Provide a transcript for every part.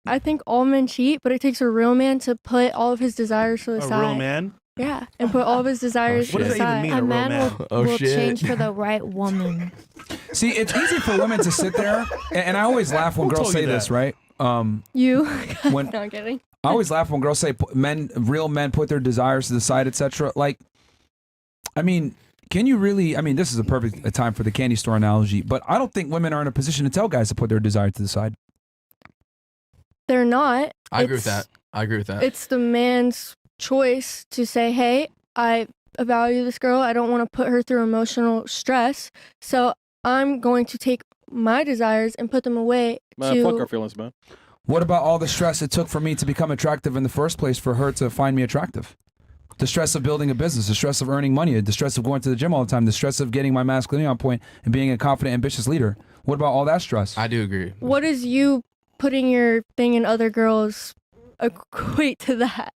I think all men cheat, but it takes a real man to put all of his desires to the side. A real man? Yeah, and put all of his desires to the side. Mean, a man will change for the right woman. See, it's easy for women to sit there, and I always laugh when girls say this, right? You? When, no, I'm kidding. I always laugh when girls say real men put their desires to the side, etc. Like, I mean, can you really? I mean, this is a perfect time for the candy store analogy, but I don't think women are in a position to tell guys to put their desire to the side. They're not. I agree with that. It's the man's choice to say, hey, I value this girl. I don't want to put her through emotional stress. So I'm going to take my desires and put them away. Man, fuck our feelings, man. What about all the stress it took for me to become attractive in the first place for her to find me attractive? The stress of building a business, the stress of earning money, the stress of going to the gym all the time, the stress of getting my masculinity on point and being a confident, ambitious leader. What about all that stress? I do agree. What is you putting your thing in other girls equate to that?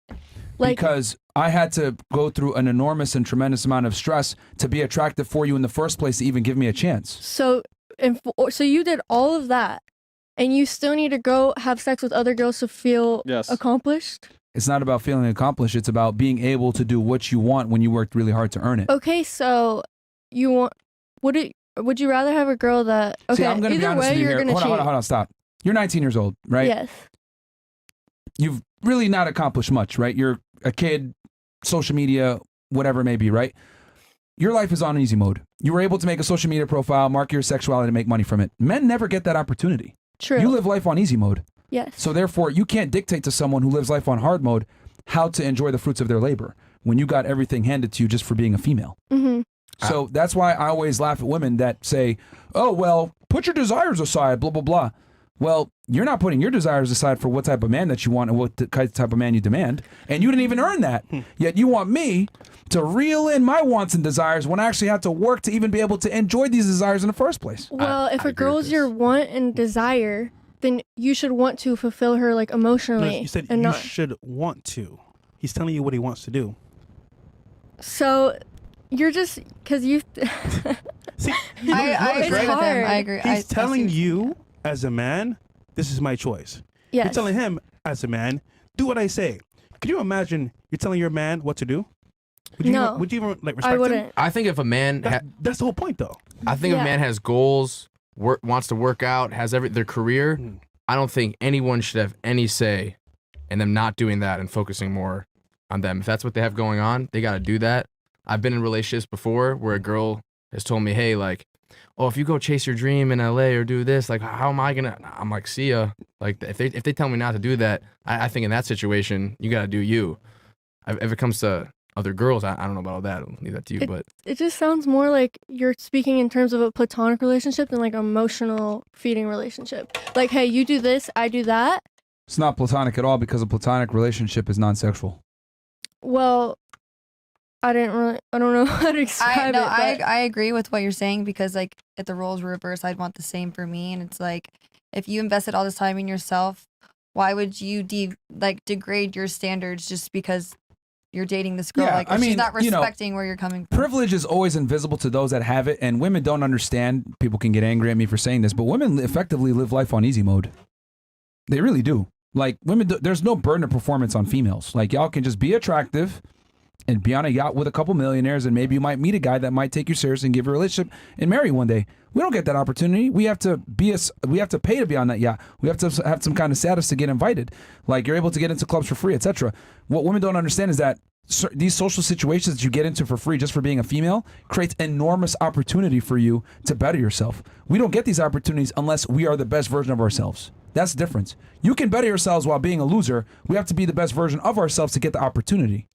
Like, because I had to go through an enormous and tremendous amount of stress to be attractive for you in the first place to even give me a chance. So you did all of that, and you still need to go have sex with other girls to feel accomplished? It's not about feeling accomplished. It's about being able to do what you want when you worked really hard to earn it. Okay, so you want... Would you rather have a girl that... Okay, See, I'm gonna be either honest way, with you you're here. going to cheat. Hold on, stop. You're 19 years old, right? Yes. You've really not accomplished much, right? You're a kid, social media, whatever it may be, right? Your life is on easy mode. You were able to make a social media profile, market your sexuality, and make money from it. Men never get that opportunity. True. You live life on easy mode. Yes. So therefore, you can't dictate to someone who lives life on hard mode how to enjoy the fruits of their labor when you got everything handed to you just for being a female. Mm-hmm. So that's why I always laugh at women that say, oh, well, put your desires aside, blah, blah, blah. Well, you're not putting your desires aside for what type of man that you want and what type of man you demand. And you didn't even earn that. Yet you want me to reel in my wants and desires when I actually have to work to even be able to enjoy these desires in the first place. Well, if a girl's your want and desire, then you should want to fulfill her like emotionally. No, you said and you not... should want to. He's telling you what he wants to do. So you're just... Because you... See, I agree with him. I agree. He's telling you, as a man, this is my choice. Yes. You're telling him, as a man, do what I say. Could you imagine you're telling your man what to do? Would you No. Would you even like respect I wouldn't. him? I think if a man... That's the whole point, though. I think if a man has goals, wants to work out, has their career, I don't think anyone should have any say in them not doing that and focusing more on them. If that's what they have going on, they got to do that. I've been in relationships before where a girl has told me, hey, like, oh, if you go chase your dream in LA or do this, like, how am I gonna? I'm like, see ya. Like, if they tell me not to do that, I think in that situation, you gotta do you. If it comes to other girls, I don't know about all that. I'll leave that to you. But it just sounds more like you're speaking in terms of a platonic relationship than like an emotional feeding relationship. Like, hey, you do this, I do that. It's not platonic at all because a platonic relationship is non-sexual. Well, I don't know how to describe it. I agree with what you're saying because like if the roles were reversed, I'd want the same for me. And it's like if you invested all this time in yourself, why would you degrade your standards just because you're dating this girl? Yeah, like she's not respecting where you're coming from. Privilege is always invisible to those that have it, and women don't understand. People can get angry at me for saying this, but women effectively live life on easy mode. They really do. Like women, there's no burden of performance on females. Like y'all can just be attractive and be on a yacht with a couple millionaires, and maybe you might meet a guy that might take you serious and give you a relationship and marry one day. We don't get that opportunity. We have to pay to be on that yacht. We have to have some kind of status to get invited. Like you're able to get into clubs for free, etc. What women don't understand is that these social situations that you get into for free just for being a female creates enormous opportunity for you to better yourself. We don't get these opportunities unless we are the best version of ourselves. That's the difference. You can better yourselves while being a loser. We have to be the best version of ourselves to get the opportunity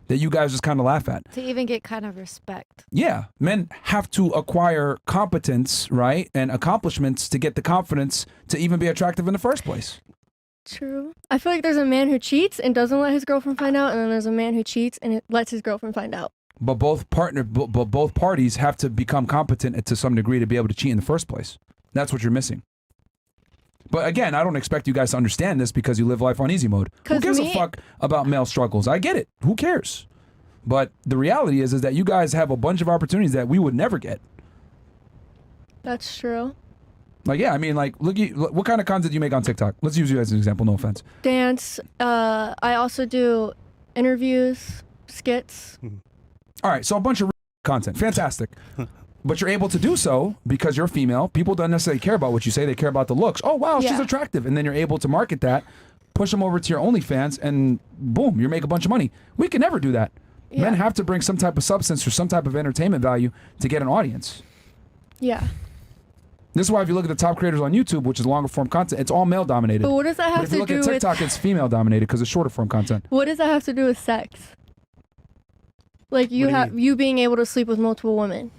that you guys just kind of laugh at. To even get kind of respect. Yeah, men have to acquire competence, right, and accomplishments to get the confidence to even be attractive in the first place. True. I feel like there's a man who cheats and doesn't let his girlfriend find out, and then there's a man who cheats and lets his girlfriend find out. But both parties have to become competent to some degree to be able to cheat in the first place. That's what you're missing. But again, I don't expect you guys to understand this because you live life on easy mode. Who gives a fuck about male struggles? I get it. Who cares? But the reality is that you guys have a bunch of opportunities that we would never get. That's true. Like, yeah, I mean, like, what kind of content do you make on TikTok? Let's use you as an example. No offense. Dance. I also do interviews, skits. All right, so a bunch of content. Fantastic. But you're able to do so because you're female. People don't necessarily care about what you say. They care about the looks. Oh, wow, she's Yeah. attractive. And then you're able to market that, push them over to your OnlyFans, and boom, you make a bunch of money. We can never do that. Yeah. Men have to bring some type of substance or some type of entertainment value to get an audience. Yeah. This is why if you look at the top creators on YouTube, which is longer form content, it's all male dominated. But what does that But have if you to look do at with TikTok, it's female dominated because it's shorter form content. what does that have to do with sex? Like you What do you have you being able to sleep with multiple women.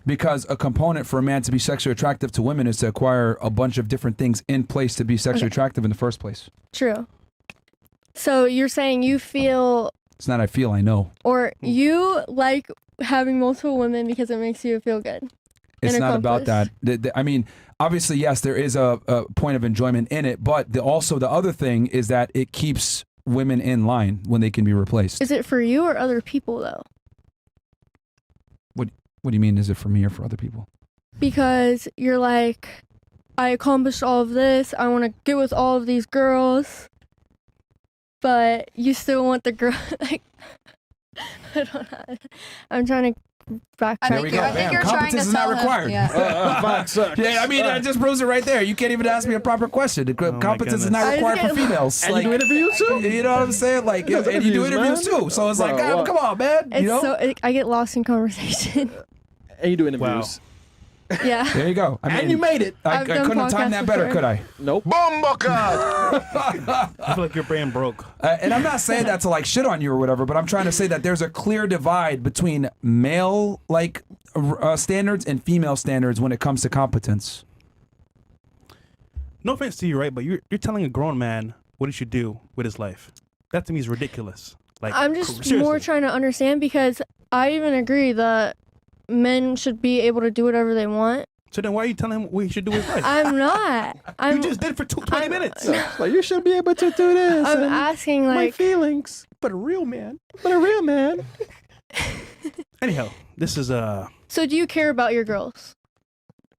Because a component for a man to be sexually attractive to women is to acquire a bunch of different things in place to be sexually attractive in the first place. True. So you're saying you feel It's not I feel, I know. or you like having multiple women because it makes you feel good. It's And not about that. accomplished. I mean, obviously, yes, there is a point of enjoyment in it, but also the other thing is that it keeps women in line when they can be replaced. Is it for you or other people though? What do you mean? Is it for me or for other people? Because you're like, I accomplished all of this. I want to get with all of these girls, but you still want the girl. Like, I don't know. I'm trying to back. I There think we you're, go. I think Bam. you're trying Competence to is not tell him. required. Yeah. Fox sucks. Yeah, I mean, that just proves it right there. You can't even ask me a proper question. The my competence is goodness. not I just required for get- females. And Like, you do interviews too? you know what I'm saying? Like, He does and you do interviews interviews, man. too. So it's like, Bro, God, what? come on, man. It's You know? so I get lost in conversation. And you do interviews. Yeah. There you go. I mean, And you made it. I I've done couldn't have timed that podcasts better, before. could I? Nope. I feel like your brain broke. And I'm not saying that to like shit on you or whatever, but I'm trying to say that there's a clear divide between male like standards and female standards when it comes to competence. No offense to you, right? But you're telling a grown man what he should do with his life. That to me is ridiculous. Like I'm just seriously. more trying to understand because I even agree that men should be able to do whatever they want. So then why are you telling him what he should do with his life? I'm not. I'm you just did it for 20 minutes. Like, you should be able to do this. I'm and asking my like feelings. But a real man. Anyhow, this is so do you care about your girls?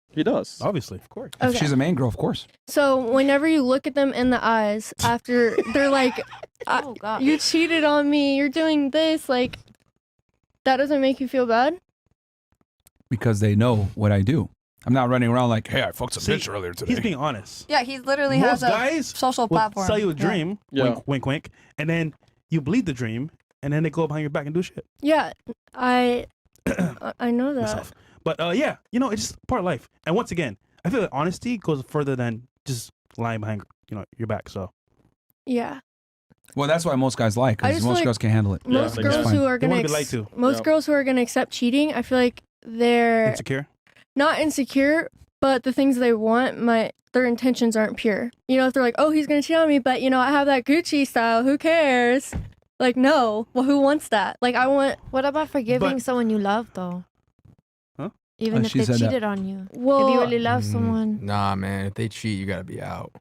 He does. obviously, of course. If Okay. she's a main girl, of course. So whenever you look at them in the eyes after they're like, Oh God. you cheated on me, you're doing this, like that doesn't make you feel bad? Because they know what I do. I'm not running around like, hey, I fucked some See, bitch earlier today. He's being honest. Yeah, he literally Most has a guys social will platform. sell you a Yeah. dream, Yeah. wink, wink, wink, and then you bleed the dream, and then they go behind your back and do shit. Yeah, I know that. Myself. But yeah, you know, it's just part of life. And once again, I feel that honesty goes further than just lying behind, your back. So Yeah. Well, that's why most guys lie, I because just feel most like girls can't handle it. Most Yeah, girls exactly. who are They gonna wanna be lied to. most Yeah. girls who are gonna accept cheating, I feel like they're insecure. not insecure, but the things they want their intentions aren't pure. You know, if they're like, oh, he's gonna cheat on me, but I have that Gucci style, who cares? Like, no. Well, who wants that? Like, I want What about forgiving But- someone you love, though? Huh? Even if she they said that. cheated on you. well if you really love someone. Nah, man. If they cheat, you gotta be out.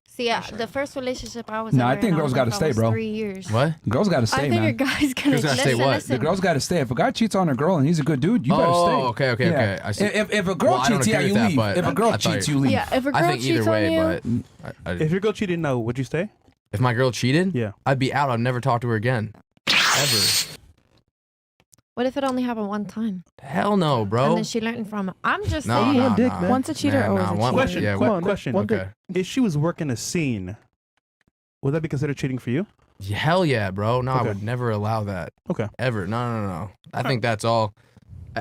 See, yeah, the first relationship I was Nah, I ever think in, girls was gotta like, stay, I was bro. 3 years. What? Girls got to I stay, think a man. guy's gonna Who's gonna stay Listen, what? listen. The girl's got to stay. If a guy cheats on a girl and he's a good dude, you better Oh, stay. okay. Yeah. I see. If a girl Well, I don't cheats, yeah, agree you with that, leave. but If a I girl thought cheats, you- you leave. Yeah, if a girl I think cheats either way, on you, but If your girl cheated now, would you stay? if my girl cheated, Yeah. I'd be out. I'd never talk to her again. Ever. What if it only happened one time? Hell no, bro. And then she learned from it. I'm just No, saying. no, One dick, no. man. Once a cheater, always a cheater. Question. Yeah, Come on, question. one okay. If she was working a scene, would that be considered cheating for you? Hell yeah, bro. No, I Okay. would never allow that. Okay. Ever. No. I think that's all.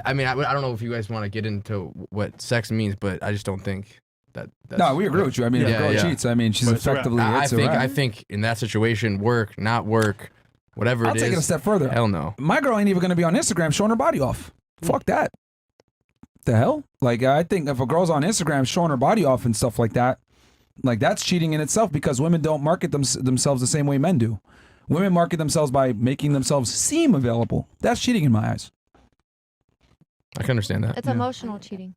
I mean, I don't know if you guys want to get into what sex means, but I just don't think that's... No, we agree with you. I mean, if a Yeah, girl yeah. cheats, I mean, she's But it's a wrap. effectively I it's a think wrap. I think in that situation, work, not work, whatever I'll it take it a is. step further. Hell no. My girl ain't even going to be on Instagram showing her body off. Fuck that. The hell? Like, I think if a girl's on Instagram showing her body off and stuff like that, like that's cheating in itself because women don't market themselves the same way men do. Women market themselves by making themselves seem available. That's cheating in my eyes. I can understand that. It's Yeah. emotional cheating.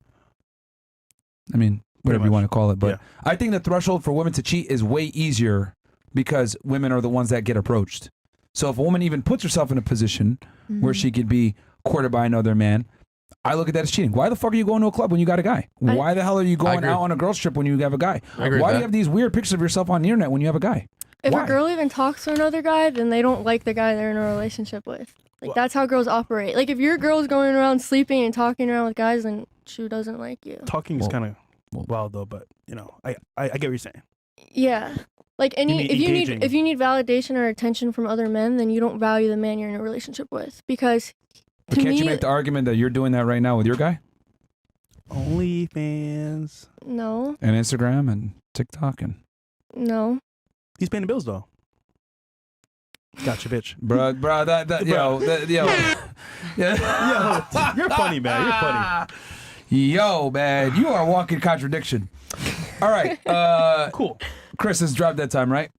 I mean, whatever you much. want to call it. But Yeah. I think the threshold for women to cheat is way easier because women are the ones that get approached. So if a woman even puts herself in a position where she could be courted by another man, I look at that as cheating. Why the fuck are you going to a club when you got a guy? Why the hell are you going agree. out on a girls trip when you have a guy? I agree with Why do that. you have these weird pictures of yourself on the internet when you have a guy? If Why? a girl even talks to another guy, then they don't like the guy they're in a relationship with. Like, that's how girls operate. Like, if your girl's going around sleeping and talking around with guys, then she doesn't like you. Talking is Well, kind of wild though, but you know, I get what you're saying. Yeah. Like, mean engaging. if you need validation or attention from other men, then you don't value the man you're in a relationship with. Because But to can't you me, make the argument that you're doing that right now with your guy? OnlyFans. no, And Instagram and TikTok and no. He's paying the bills though. Gotcha, bitch. bro, yo, Yo, you're funny, man. You're funny. Yo, man, you are a walking contradiction. All right, Cool. Chris, it's drop that time, right?